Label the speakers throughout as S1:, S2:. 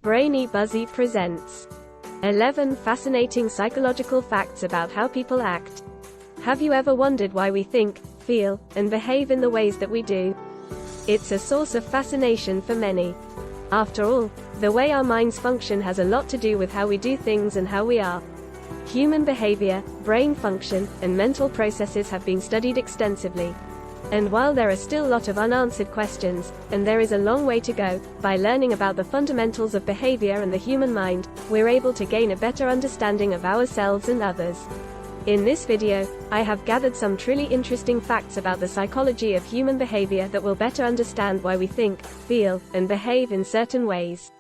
S1: Brainy Buzzy presents 11 fascinating psychological facts about how people act. Have you ever wondered why we think, feel, and behave in the ways that we do? It's a source of fascination for many. After all, the way our minds function has a lot to do with how we do things and how we are. Human behavior, brain function, and mental processes have been studied extensively. And while there are still a lot of unanswered questions, and there is a long way to go, by learning about the fundamentals of behavior and the human mind, we're able to gain a better understanding of ourselves and others. In this video, I have gathered some truly interesting facts about the psychology of human behavior that will better understand why we think, feel, and behave in certain ways.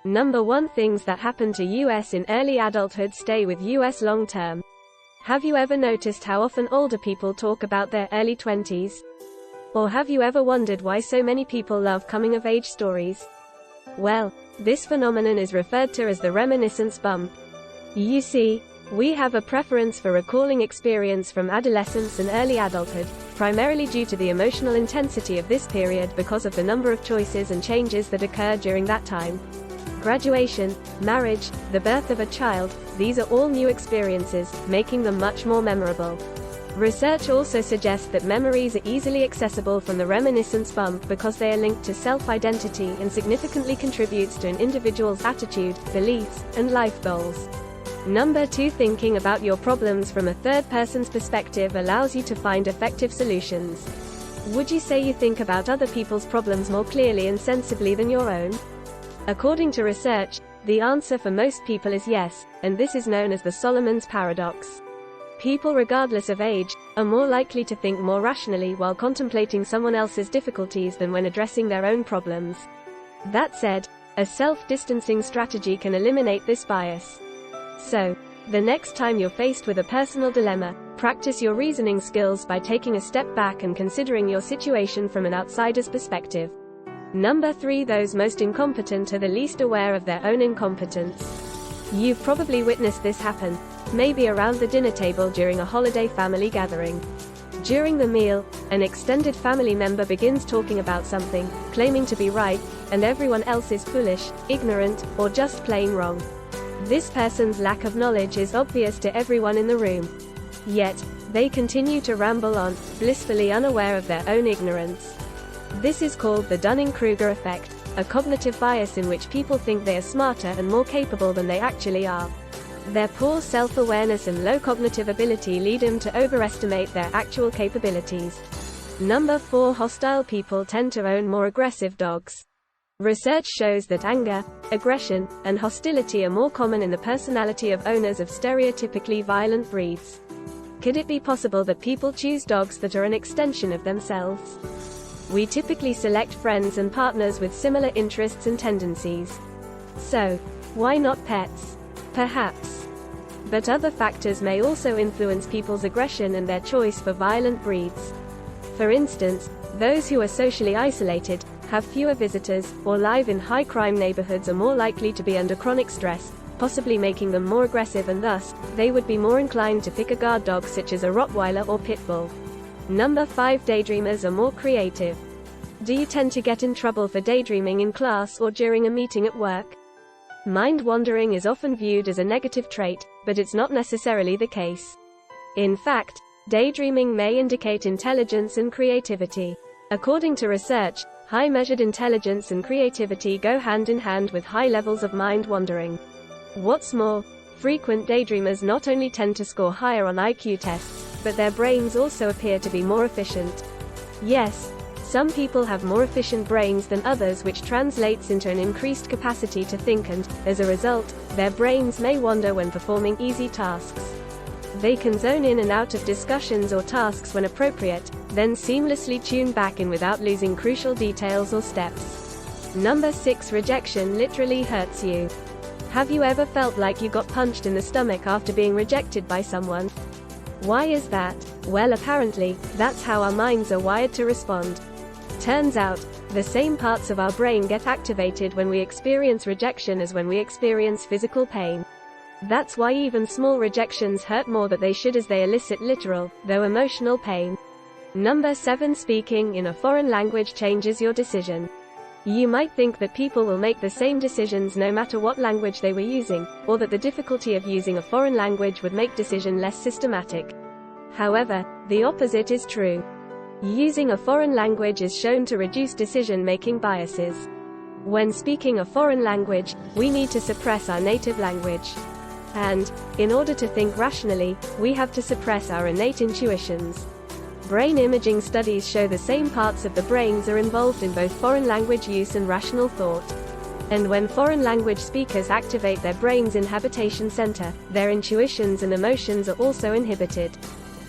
S1: Number 1. Things that happen to us in early adulthood stay with us long term. Have you ever noticed how often older people talk about their early 20s? Or have you ever wondered why so many people love coming-of-age stories? Well, this phenomenon is referred to as the reminiscence bump. You see, we have a preference for recalling experience from adolescence and early adulthood, primarily due to the emotional intensity of this period because of the number of choices and changes that occur during that time. Graduation, marriage, the birth of a child, these are all new experiences, making them much more memorable. Research also suggests that memories are easily accessible from the reminiscence bump because they are linked to self-identity and significantly contributes to an individual's attitude, beliefs, and life goals. Number 2. Thinking about your problems from a third person's perspective allows you to find effective solutions. Would you say you think about other people's problems more clearly and sensibly than your own? According to research, the answer for most people is yes, and this is known as the Solomon's paradox. People regardless of age, are more likely to think more rationally while contemplating someone else's difficulties than when addressing their own problems. That said, a self-distancing strategy can eliminate this bias. So, the next time you're faced with a personal dilemma, practice your reasoning skills by taking a step back and considering your situation from an outsider's perspective. Number 3. Those most incompetent are the least aware of their own incompetence. You've probably witnessed this happen, maybe around the dinner table during a holiday family gathering. During the meal, an extended family member begins talking about something, claiming to be right, and everyone else is foolish, ignorant, or just plain wrong. This person's lack of knowledge is obvious to everyone in the room. Yet, they continue to ramble on, blissfully unaware of their own ignorance. This is called the Dunning-Kruger effect, a cognitive bias in which people think they are smarter and more capable than they actually are. Their poor self-awareness and low cognitive ability lead them to overestimate their actual capabilities. Number 4. Hostile people tend to own more aggressive dogs. Research shows that anger, aggression, and hostility are more common in the personality of owners of stereotypically violent breeds. Could it be possible that people choose dogs that are an extension of themselves? We typically select friends and partners with similar interests and tendencies. So, why not pets? Perhaps. But other factors may also influence people's aggression and their choice for violent breeds. For instance, those who are socially isolated, have fewer visitors, or live in high-crime neighborhoods are more likely to be under chronic stress, possibly making them more aggressive, and thus, they would be more inclined to pick a guard dog such as a Rottweiler or Pit Bull. Number 5. Daydreamers are more creative. Do you tend to get in trouble for daydreaming in class or during a meeting at work? Mind wandering is often viewed as a negative trait, but it's not necessarily the case. In fact, daydreaming may indicate intelligence and creativity. According to research, high measured intelligence and creativity go hand in hand with high levels of mind wandering. What's more, frequent daydreamers not only tend to score higher on IQ tests, but their brains also appear to be more efficient. Yes, some people have more efficient brains than others, which translates into an increased capacity to think, and, as a result, their brains may wander when performing easy tasks. They can zone in and out of discussions or tasks when appropriate, then seamlessly tune back in without losing crucial details or steps. Number 6. Rejection literally hurts you. Have you ever felt like you got punched in the stomach after being rejected by someone? Why is that? Well, apparently, that's how our minds are wired to respond. Turns out, the same parts of our brain get activated when we experience rejection as when we experience physical pain. That's why even small rejections hurt more than they should, as they elicit literal, though emotional pain. Number 7. Speaking in a foreign language changes your decision. You might think that people will make the same decisions no matter what language they were using, or that the difficulty of using a foreign language would make decision less systematic. However, the opposite is true. Using a foreign language is shown to reduce decision-making biases. When speaking a foreign language, we need to suppress our native language. And, in order to think rationally, we have to suppress our innate intuitions. Brain imaging studies show the same parts of the brains are involved in both foreign language use and rational thought. And when foreign language speakers activate their brain's inhabitation center, their intuitions and emotions are also inhibited.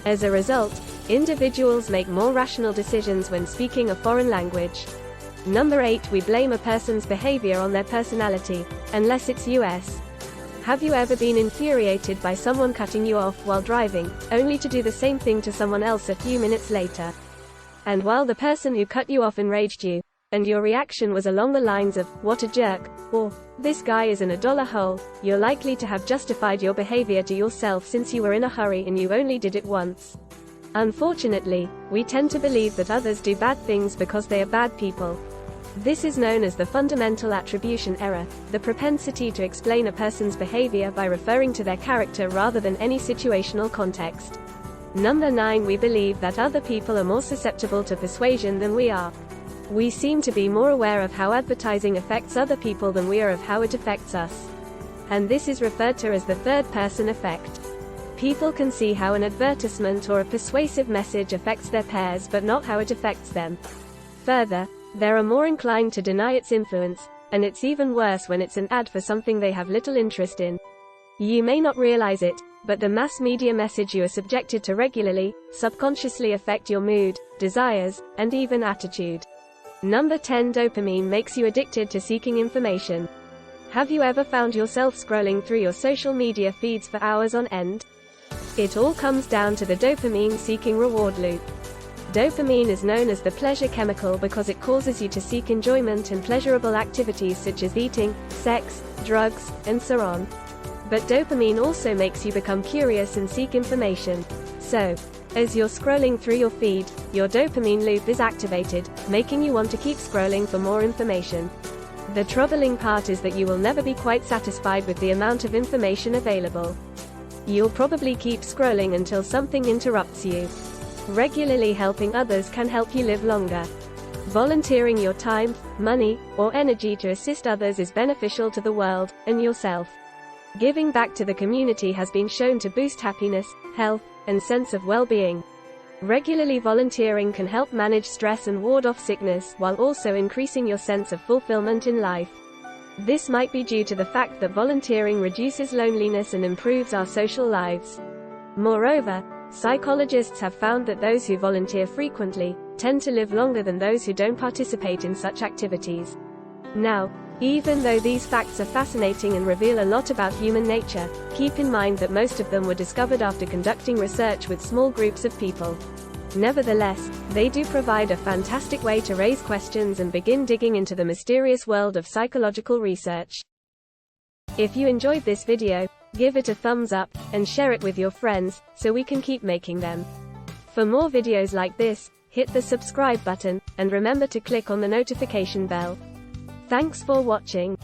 S1: As a result, individuals make more rational decisions when speaking a foreign language. Number 8. We blame a person's behavior on their personality, unless it's US. Have you ever been infuriated by someone cutting you off while driving, only to do the same thing to someone else a few minutes later? And while the person who cut you off enraged you, and your reaction was along the lines of, "What a jerk," or, "This guy is in a dollar hole," you're likely to have justified your behavior to yourself since you were in a hurry and you only did it once. Unfortunately, we tend to believe that others do bad things because they are bad people. This is known as the fundamental attribution error, the propensity to explain a person's behavior by referring to their character rather than any situational context. Number 9. We believe that other people are more susceptible to persuasion than we are. We seem to be more aware of how advertising affects other people than we are of how it affects us. And this is referred to as the third-person effect. People can see how an advertisement or a persuasive message affects their peers but not how it affects them. Further, they are more inclined to deny its influence, and it's even worse when it's an ad for something they have little interest in. You may not realize it, but the mass media message you are subjected to regularly, subconsciously affect your mood, desires, and even attitude. Number 10. Dopamine makes you addicted to seeking information. Have you ever found yourself scrolling through your social media feeds for hours on end? It all comes down to the dopamine-seeking reward loop. Dopamine is known as the pleasure chemical because it causes you to seek enjoyment in pleasurable activities such as eating, sex, drugs, and so on. But dopamine also makes you become curious and seek information. So, as you're scrolling through your feed, your dopamine loop is activated, making you want to keep scrolling for more information. The troubling part is that you will never be quite satisfied with the amount of information available. You'll probably keep scrolling until something interrupts you. Regularly helping others can help you live longer. Volunteering your time, money, or energy to assist others is beneficial to the world, and yourself. Giving back to the community has been shown to boost happiness, health, and sense of well-being. Regularly volunteering can help manage stress and ward off sickness while also increasing your sense of fulfillment in life. This might be due to the fact that volunteering reduces loneliness and improves our social lives. Moreover, psychologists have found that those who volunteer frequently tend to live longer than those who don't participate in such activities. Now, even though these facts are fascinating and reveal a lot about human nature, keep in mind that most of them were discovered after conducting research with small groups of people. Nevertheless, they do provide a fantastic way to raise questions and begin digging into the mysterious world of psychological research. If you enjoyed this video, give it a thumbs up, and share it with your friends, so we can keep making them. For more videos like this, hit the subscribe button, and remember to click on the notification bell. Thanks for watching.